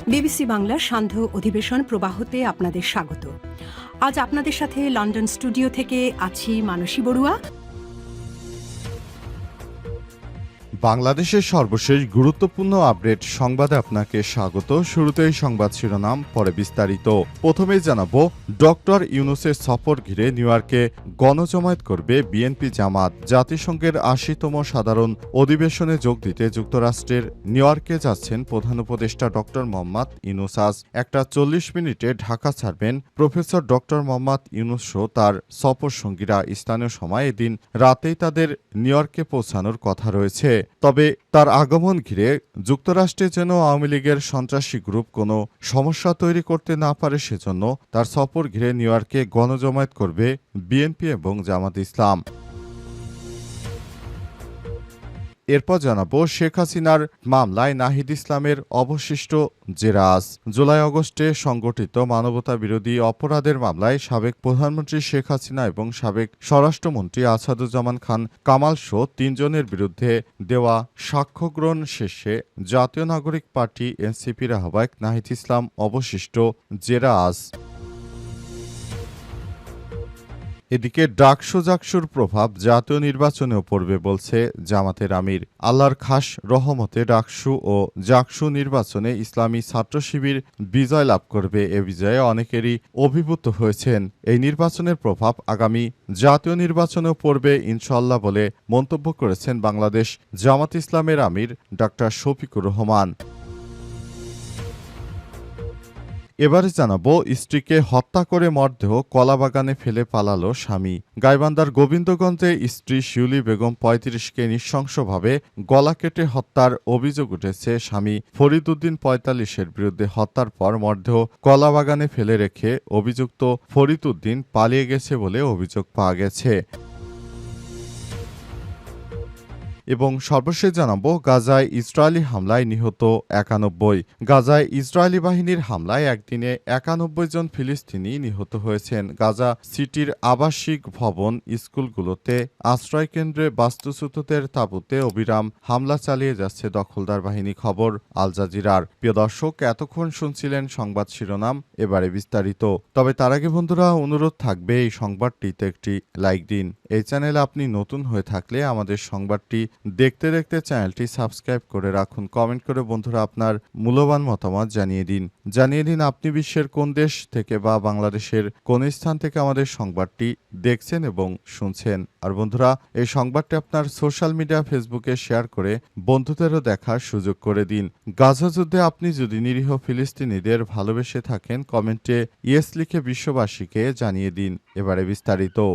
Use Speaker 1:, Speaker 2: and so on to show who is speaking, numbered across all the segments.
Speaker 1: BBC বাংলার সান্ধ্য অধিবেশন প্রবাহতে আপনাদের স্বাগত। আজ আপনাদের সাথে লন্ডন স্টুডিও থেকে আছি মানসী বড়ুয়া।
Speaker 2: বাংলাদেশের সর্বশেষ গুরুত্বপূর্ণ আপডেট সংবাদে আপনাকে স্বাগত। শুরুতেই সংবাদ শিরোনাম, পরে বিস্তারিত। প্রথমেই জানাবো, ডক্টর ইউনূসের সফর ঘিরে নিউ ইয়র্কে গণজমায়েত করবে বিএনপি জামাত। জাতিসংঘের ৮০তম সাধারণ অধিবেশনে যোগ দিতে যুক্তরাষ্ট্রের নিউ ইয়র্কে যাচ্ছেন প্রধান উপদেষ্টা ডক্টর মোহাম্মদ ইউনূস। আজ ১:৪০ মিনিটে ঢাকা ছাড়বেন প্রফেসর ডক্টর মোহাম্মদ ইউনূস সহ তার সফর সঙ্গীরা। স্থানীয় সময় এদিন রাতেই তাদের নিউ ইয়র্কে পৌঁছানোর কথা রয়েছে। তবে তার আগমন ঘিরে যুক্তরাষ্ট্রে যেন আওয়ামী লীগের সন্ত্রাসী গ্রুপ কোনো সমস্যা তৈরি করতে না পারে, সেজন্য তার সফর ঘিরে নিউ ইয়র্কে গণজমায়েত করবে বিএনপি এবং জামাত ইসলাম। এরপর জানাবো, শেখ হাসিনার মামলায় নাহিদ ইসলামের অবশিষ্ট জেরা আজ। জুলাই-আগস্টে সংগঠিত মানবতা বিরোধী অপরাধের মামলায় সাবেক প্রধানমন্ত্রী শেখ হাসিনা এবং সাবেক স্বরাষ্ট্রমন্ত্রী আসাদুজ্জামান খান কামাল সহ ৩ জনের বিরুদ্ধে দেওয়া সাক্ষ্য গ্রহণ শেষে জাতীয় নাগরিক পার্টি এনসিপির আহ্বায়ক নাহিদ ইসলাম অবশিষ্ট জেরা আজ। এদিকে ডাকসু-জাকসুর প্রভাব জাতীয় নির্বাচনেও পড়বে বলছে জামাতের আমির। আল্লাহর খাস রহমতে ডাকসু ও জাকসু নির্বাচনে ইসলামী ছাত্র শিবির বিজয় লাভ করবে। এ বিজয়ে অনেকেরই অভিভূত হয়েছেন। এই নির্বাচনের প্রভাব আগামী জাতীয় নির্বাচনেও পড়বে ইনশাআল্লাহ বলে মন্তব্য করেছেন বাংলাদেশ জামাত ইসলামের আমির ডাক্তার শফিকুর রহমান। এবারে জানাবো, স্ত্রীকে হত্যা করে মরদেহ কলাবাগানে ফেলে পালালো স্বামী। গাইবান্ধার গোবিন্দগঞ্জে স্ত্রী শিউলি বেগম ৩৫কে নৃশংসভাবে গলা কেটে হত্যার অভিযোগ উঠেছে। স্বামী ফরিদ উদ্দিন ৪৫-এর বিরুদ্ধে হত্যার পর মরদেহ কলাবাগানে ফেলে রেখে অভিযুক্ত ফরিদ উদ্দিন পালিয়ে গেছে বলে অভিযোগ পাওয়া গেছে। এবং সর্বশেষ জানাবো, গাজায় ইসরায়েলি হামলায় নিহত ৯১। গাজায় ইসরায়েলি বাহিনীর হামলায় একদিনে ৯১ জন ফিলিস্তিনি নিহত হয়েছেন। গাজা সিটির আবাসিক ভবন, স্কুলগুলোতে, আশ্রয়কেন্দ্রে বাস্তুচ্যুতদের তাঁবুতে অবিরাম হামলা চালিয়ে যাচ্ছে দখলদার বাহিনী। খবর আল জাজিরার। প্রিয় দর্শক, এতক্ষণ শুনছিলেন সংবাদ শিরোনাম, এবারে বিস্তারিত। তবে তার আগে বন্ধুরা, অনুরোধ থাকবে এই সংবাদটিতে একটি লাইক দিন। এই চ্যানেলে আপনি নতুন হয়ে থাকলে আমাদের সংবাদটি দেখতে দেখতে চ্যানেলটি সাবস্ক্রাইব করে রাখুন। কমেন্ট করে বন্ধুরা আপনার মূল্যবান মতামত জানিয়ে দিন আপনি বিশ্বের কোন দেশ থেকে বা বাংলাদেশের কোন স্থান থেকে আমাদের সংবাদটি দেখছেন এবং শুনছেন। আর বন্ধুরা, এই সংবাদটি আপনার সোশ্যাল মিডিয়া ফেসবুকে শেয়ার করে বন্ধুদেরও দেখার সুযোগ করে দিন। গাজা যুদ্ধে আপনি যদি নিরীহ ফিলিস্তিনিদের ভালোবেসে থাকেন, কমেন্টে ইয়েস লিখে বিশ্ববাসীকে জানিয়ে দিন। এবারে বিস্তারিত।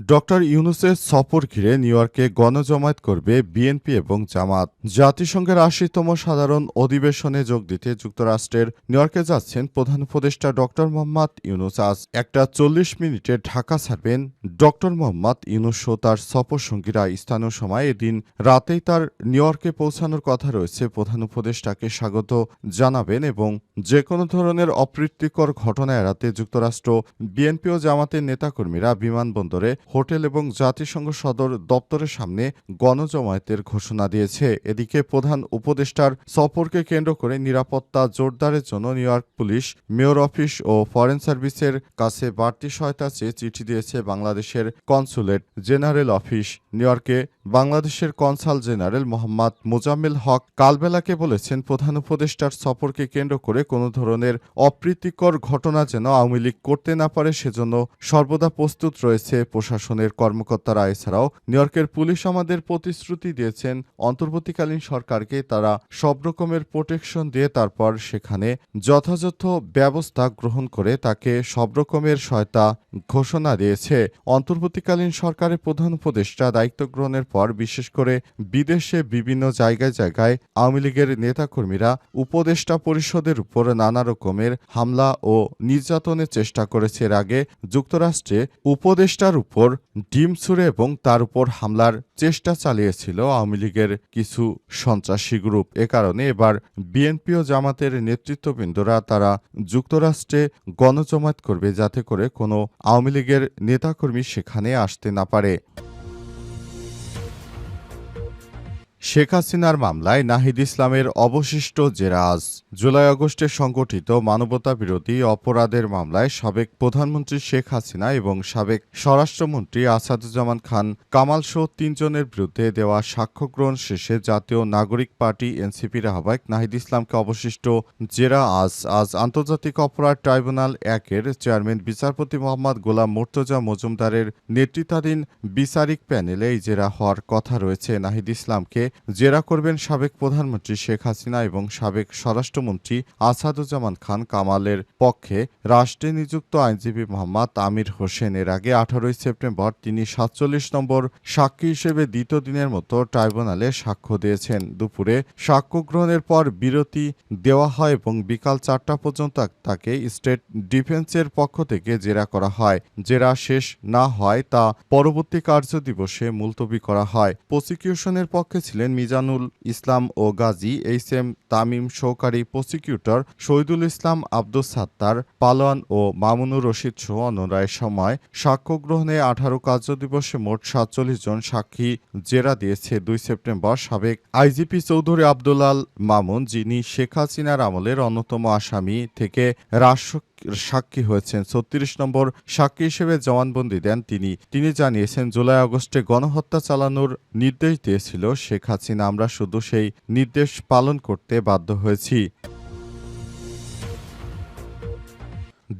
Speaker 2: ডক্টর ইউনূসের সফর ঘিরে নিউ ইয়র্কে গণজমায়েত করবে বিএনপি এবং জামাত। জাতিসংঘের ৮০তম সাধারণ অধিবেশনে যোগ দিতে যুক্তরাষ্ট্রের নিউ ইয়র্কে যাচ্ছেন প্রধান উপদেষ্টা ডক্টর মোহাম্মদ ইউনূস। আজ ১:৪০ মিনিটে ঢাকা ছাড়বেন ডক্টর মোহাম্মদ ইউনূস সহ তার সফর সঙ্গীরা। স্থানীয় সময় এদিন রাতেই তার নিউ ইয়র্কে পৌঁছানোর কথা রয়েছে। প্রধান উপদেষ্টাকে স্বাগত জানাবেন এবং যে কোনো ধরনের অপ্রীতিকর ঘটনা এড়াতে যুক্তরাষ্ট্র বিএনপি ও জামাতের নেতাকর্মীরা বিমানবন্দরে, হোটেল এবং জাতিসংঘ সদর দপ্তরের সামনে গণজমায়েতের ঘোষণা দিয়েছে। এদিকে প্রধান উপদেষ্টার সফরকে কেন্দ্র করে নিরাপত্তা জোরদারের জন্য New York police, mayor office ও ফরেন সার্ভিসের কাছে বাড়তি সহায়তা চেয়ে চিঠি দিয়েছে বাংলাদেশের কনসুলেট জেনারেল অফিস। নিউ ইয়র্কে বাংলাদেশের কনসাল জেনারেল মোহাম্মদ মোজাম্মেল হক কালবেলাকে বলেছেন, প্রধান উপদেষ্টার সফরকে কেন্দ্র করে কোনো ধরনের অপ্রীতিকর ঘটনা যেন আওয়ামী লীগ করতে না পারে, সেজন্য সর্বদা প্রস্তুত রয়েছে প্রশাসনের কর্মকর্তারা। এছাড়াও নিউ ইয়র্কের পুলিশ আমাদের প্রতিশ্রুতি দিয়েছেন অন্তর্বর্তীকালীন সরকারকে তারা সব রকমের প্রোটেকশন দিয়ে তারপর সেখানে যথাযথ ব্যবস্থা গ্রহণ করে তাকে সব রকমের সহায়তা ঘোষণা দিয়েছে। অন্তর্বর্তীকালীন সরকারের প্রধান উপদেষ্টা দায়িত্ব গ্রহণের পর বিশেষ করে বিদেশে বিভিন্ন জায়গায় আওয়ামী লীগের নেতাকর্মীরা উপদেষ্টা পরিষদের উপর নানা রকমের হামলা ও নির্যাতনের চেষ্টা করেছে। এর আগে যুক্তরাষ্ট্রে উপদেষ্টার উপর ডিম ছুড়ে এবং তার উপর হামলার চেষ্টা চালিয়েছিল আওয়ামী লীগের কিছু সন্ত্রাসী গ্রুপ। এ কারণে এবার বিএনপি ও জামাতের নেতৃত্ববৃন্দরা তারা যুক্তরাষ্ট্রে গণজমায়েত করবে, যাতে করে কোনো আওয়ামী লীগের নেতাকর্মী সেখানে আসতে না পারে। শেখ হাসিনার মামলায় নাহিদ ইসলামের অবশিষ্ট জেরা আজ। জুলাই আগস্টে সংগঠিত মানবতাবিরোধী অপরাধের মামলায় সাবেক প্রধানমন্ত্রী শেখ হাসিনা এবং সাবেক স্বরাষ্ট্রমন্ত্রী আসাদুজ্জামান খান কামালসহ ৩ জনের বিরুদ্ধে দেওয়া সাক্ষ্য গ্রহণ শেষে জাতীয় নাগরিক পার্টি এনসিপির আহ্বায়ক নাহিদ ইসলামকে অবশিষ্ট জেরা আজ আন্তর্জাতিক অপরাধ ট্রাইব্যুনাল ১-এর চেয়ারম্যান বিচারপতি মোহাম্মদ গোলাম মোর্তজা মজুমদারের নেতৃত্বাধীন বিচারিক প্যানেলে এই জেরা হওয়ার কথা রয়েছে। নাহিদ ইসলামকে জেরা করবেন সাবেক প্রধানমন্ত্রী শেখ হাসিনা এবং সাবেক স্বরাষ্ট্রমন্ত্রী আসাদুজ্জামান খান কামালের পক্ষে রাষ্ট্রে নিযুক্ত আইনজীবী মোহাম্মদ আমির হোসেন। এর আগে ১৮ সেপ্টেম্বর তিনি ৪৭ নম্বর সাক্ষী হিসেবে দ্বিতীয় দিনের মতো ট্রাইব্যুনালে সাক্ষ্য দিয়েছেন। দুপুরে সাক্ষ্য গ্রহণের পর বিরতি দেওয়া হয় এবং বিকাল ৪টা পর্যন্ত তাকে স্টেট ডিফেন্সের পক্ষ থেকে জেরা করা হয়। জেরা শেষ না হয় তা পরবর্তী কার্যদিবসে মুলতবি করা হয়। প্রসিকিউশনের পক্ষে ছিলেন মিজানুল ইসলাম ও গাজী এইচ.এম. তামিম সহকারী প্রসিকিউটর, শহীদুল ইসলাম, আব্দুস সাত্তার, পালোয়ান ও মামুনুর রশিদ সহ অন্যরা। এ সময় সাক্ষ্য গ্রহণে ১৮ কার্যদিবসে মোট ৪৭ জন সাক্ষী জেরা দিয়েছে। ২ সেপ্টেম্বর সাবেক আইজিপি চৌধুরী আব্দুলাল মামুন, যিনি শেখ হাসিনার আমলের অন্যতম আসামি, থেকে সাক্ষী হয়েছেন। ৩৬ নম্বর সাক্ষী হিসেবে জবানবন্দি দেন তিনি জানিয়েছেন, জুলাই আগস্টে গণহত্যা চালানোর নির্দেশ দিয়েছিল শেখ হাসিনা। আমরা শুধু সেই নির্দেশ পালন করতে বাধ্য হয়েছি।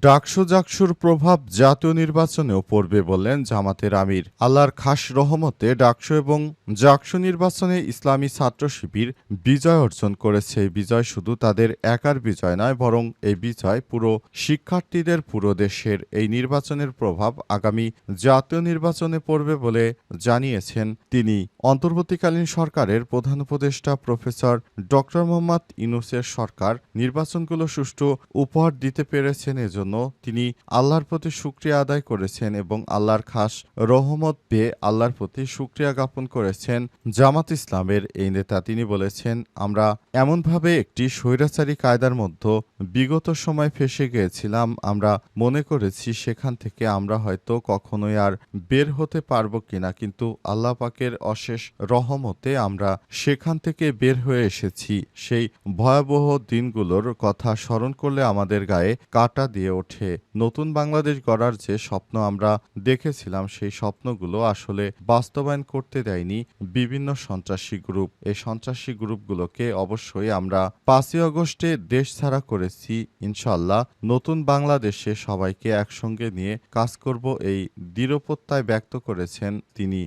Speaker 2: ডাকসু-জাকসুর প্রভাব জাতীয় নির্বাচনেও পড়বে বললেন জামাতের আমির। আল্লাহর খাস রহমতে ডাকসু এবং জাকসু নির্বাচনে ইসলামী ছাত্র শিবির বিজয় অর্জন করেছে। এই বিজয় শুধু তাদের একার বিজয় নয়, বরং এই বিজয় পুরো শিক্ষার্থীদের, পুরো দেশের। এই নির্বাচনের প্রভাব আগামী জাতীয় নির্বাচনে পড়বে বলে জানিয়েছেন তিনি। অন্তর্বর্তীকালীন সরকারের প্রধান উপদেষ্টা প্রফেসর ড. মোহাম্মদ ইউনূসের সরকার নির্বাচনগুলো সুষ্ঠু উপহার দিতে পেরেছেন। জন্য তিনি আল্লাহর প্রতি শুকরিয়া আদায় করেছেন এবং আল্লাহর খাস রহমত পেয়ে আল্লাহর প্রতি শুকরিয়া জ্ঞাপন করেছেন জামাত ইসলামের এই নেতা। তিনি বলেছেন, আমরা এমনভাবে একটি স্বৈরাচারী কায়দার মধ্যে বিগত সময় ফেঁসে গিয়েছিলাম, আমরা মনে করেছি সেখান থেকে আমরা হয়তো কখনোই আর বের হতে পারবো কিনা, কিন্তু আল্লাহ পাকের অশেষ রহমতে আমরা সেখান থেকে বের হয়ে এসেছি। সেই ভয়াবহ দিনগুলোর কথা স্মরণ করলে আমাদের গায়ে কাঁটা দিয়ে ওঠে। নতুন বাংলাদেশ গড়ার যে স্বপ্ন আমরা দেখেছিলাম, সেই স্বপ্নগুলো আসলে বাস্তবায়ন করতে দেয়নি বিভিন্ন সন্ত্রাসী গ্রুপ। এই সন্ত্রাসী গ্রুপগুলোকে অবশ্যই আমরা ৫ই আগস্টে দেশ ছাড়া করেছি। ইনশাআল্লাহ নতুন বাংলাদেশে সবাইকে একসঙ্গে নিয়ে কাজ করব, এই দৃঢ় প্রত্যয় ব্যক্ত করেছেন তিনি।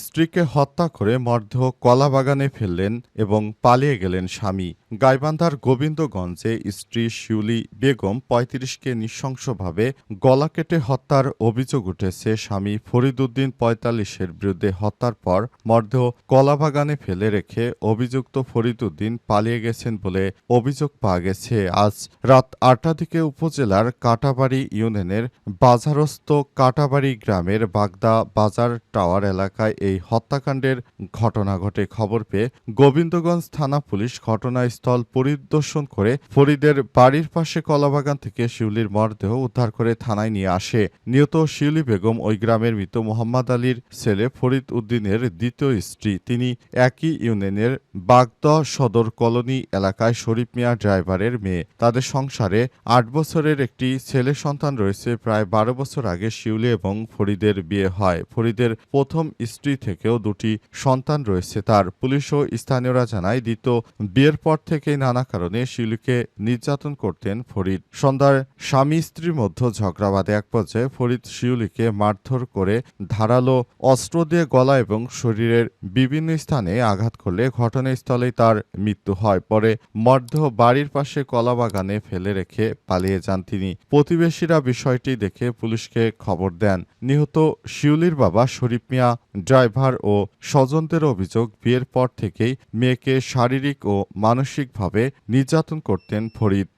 Speaker 2: স্ত্রীকে হত্যা করে মরদেহ কলাবাগানে ফেললেন এবং পালিয়ে গেলেন স্বামী। গাইবান্ধার গোবিন্দগঞ্জে স্ত্রী শিউলি বেগম ৩৫কে নৃশংসভাবে গলা কেটে হত্যার অভিযোগ উঠেছে। স্বামী ফরিদ উদ্দিন ৪৫-এর বিরুদ্ধে হত্যার পর মরদেহ কলাবাগানে ফেলে রেখে অভিযুক্ত ফরিদ উদ্দিন পালিয়ে গেছেন বলে অভিযোগ পাওয়া গেছে। আজ রাত ৮টার দিকে উপজেলার কাটাবাড়ি ইউনিয়নের বাজারস্থ কাটাবাড়ি গ্রামের বাগদা বাজার টাওয়ার এলাকায় এই হত্যাকাণ্ডের ঘটনা ঘটে। খবর পেয়ে গোবিন্দগঞ্জ থানা পুলিশ ঘটনাস্থল পরিদর্শন করে ফরিদের বাড়ির পাশে কলাবাগান থেকে শিউলির মরদেহ উদ্ধার করে থানায় নিয়ে আসে। নিহত শিউলি বেগম ওই গ্রামের মৃত মোহাম্মদ আলীর ছেলে ফরিদ উদ্দিনের দ্বিতীয় স্ত্রী। তিনি একই ইউনিয়নের বাগদা সদর কলোনি এলাকায় শরীফ মিয়া ড্রাইভারের মেয়ে। তাদের সংসারে ৮ বছরের একটি ছেলে সন্তান রয়েছে। প্রায় ১২ বছর আগে শিউলি এবং ফরিদের বিয়ে হয়। ফরিদের প্রথম স্ত্রী থেকেও ২টি সন্তান রয়েছে তার। পুলিশ ও স্থানীয়রা জানায়, দ্বিতীয় বিয়ের পর থেকেই নানা কারণে শিউলিকে নির্যাতন করতেন ফরিদ। সন্ধ্যার স্বামী স্ত্রীর মধ্যে ঝগড়া বাঁধে। এক পর্যায়ে ফরিদ শিউলিকে মারধর করে ধারালো অস্ত্র দিয়ে গলা এবং শরীরের বিভিন্ন স্থানে আঘাত করলে ঘটনাস্থলেই তার মৃত্যু হয়। পরে মরদেহ বাড়ির পাশে কলাবাগানে ফেলে রেখে পালিয়ে যান তিনি। প্রতিবেশীরা বিষয়টি দেখে পুলিশকে খবর দেন। নিহত শিউলির বাবা শরীফ মিয়া ড্রাইভার ও স্বজনদের অভিযোগ, বিয়ের পর থেকেই মেয়েকে শারীরিক ও মানসিকভাবে নির্যাতন করতেন ফরিদ।